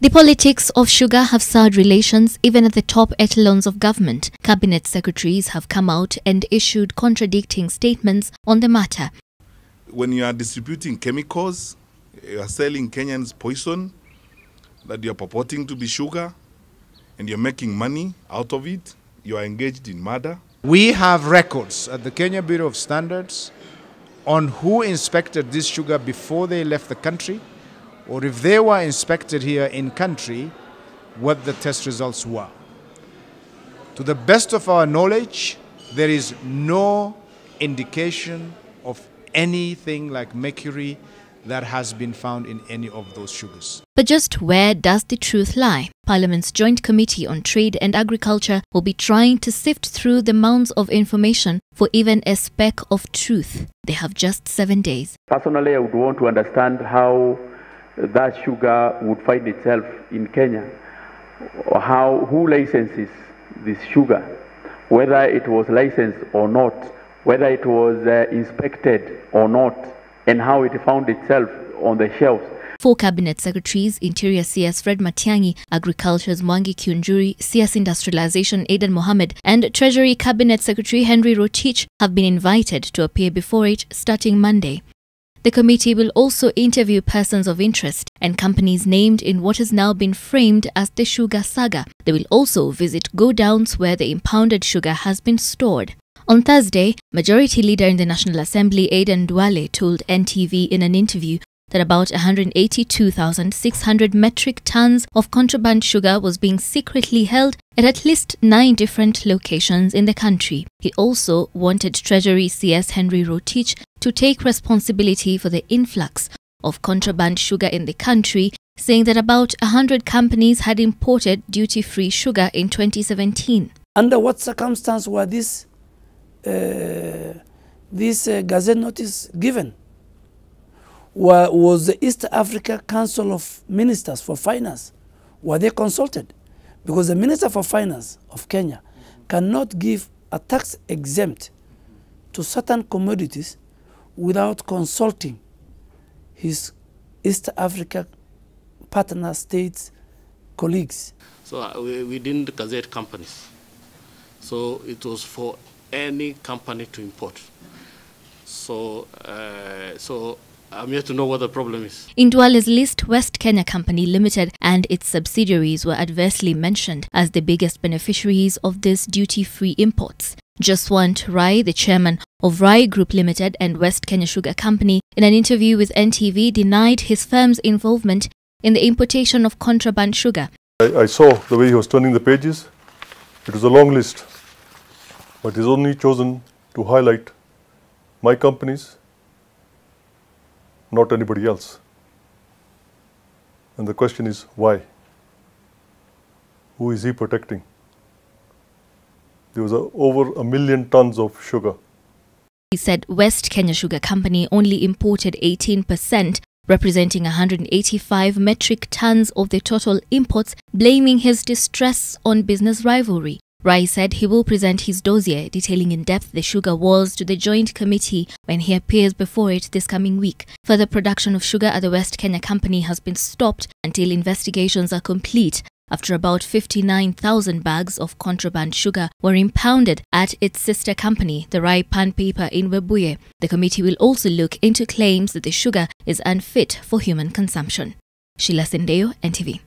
The politics of sugar have soured relations even at the top echelons of government. Cabinet secretaries have come out and issued contradicting statements on the matter. When you are distributing chemicals, you are selling Kenyans poison that you are purporting to be sugar, and you're making money out of it, you are engaged in murder. We have records at the Kenya Bureau of Standards on who inspected this sugar before they left the country, or if they were inspected here in country, what the test results were. To the best of our knowledge, there is no indication of anything like mercury that has been found in any of those sugars. But just where does the truth lie? Parliament's Joint Committee on Trade and Agriculture will be trying to sift through the mounds of information for even a speck of truth. They have just 7 days. Personally, I would want to understand how that sugar would find itself in Kenya, or who licenses this sugar, whether it was licensed or not, whether it was inspected or not, and how it found itself on the shelves. 4 Cabinet Secretaries, Interior CS Fred Matiang'i, Agriculture's Mwangi Kiunjuri, CS Industrialization Aidan Mohammed, and Treasury Cabinet Secretary Henry Rotich have been invited to appear before it starting Monday. The committee will also interview persons of interest and companies named in what has now been framed as the sugar saga. They will also visit go-downs where the impounded sugar has been stored. On Thursday, Majority Leader in the National Assembly Aden Duale told NTV in an interview that about 182,600 metric tons of contraband sugar was being secretly held at least 9 different locations in the country. He also wanted Treasury CS Henry Rotich to take responsibility for the influx of contraband sugar in the country, saying that about 100 companies had imported duty-free sugar in 2017. Under what circumstance were this Gazette notice given? Was the East Africa Council of Ministers for Finance, were they consulted? Because the Minister for Finance of Kenya cannot give a tax exempt to certain commodities without consulting his East Africa partner states colleagues. So we didn't gazette companies. So it was for any company to import. So I'm here to know what the problem is. In Duale's list, West Kenya Company Limited and its subsidiaries were adversely mentioned as the biggest beneficiaries of these duty-free imports. Jaswant Rai, the chairman of Rai Group Limited and West Kenya Sugar Company, in an interview with NTV, denied his firm's involvement in the importation of contraband sugar. I saw the way he was turning the pages. It was a long list, but he's only chosen to highlight my companies, not anybody else. And the question is, why? Who is he protecting? There was over 1 million tons of sugar. He said West Kenya Sugar Company only imported 18%, representing 185 metric tons of the total imports, blaming his distress on business rivalry. Rai said he will present his dossier detailing in depth the sugar wars to the Joint Committee when he appears before it this coming week. Further production of sugar at the West Kenya Company has been stopped until investigations are complete, after about 59,000 bags of contraband sugar were impounded at its sister company, the Rai Pan Paper in Webuye. The committee will also look into claims that the sugar is unfit for human consumption. Sheila Sendeo, NTV.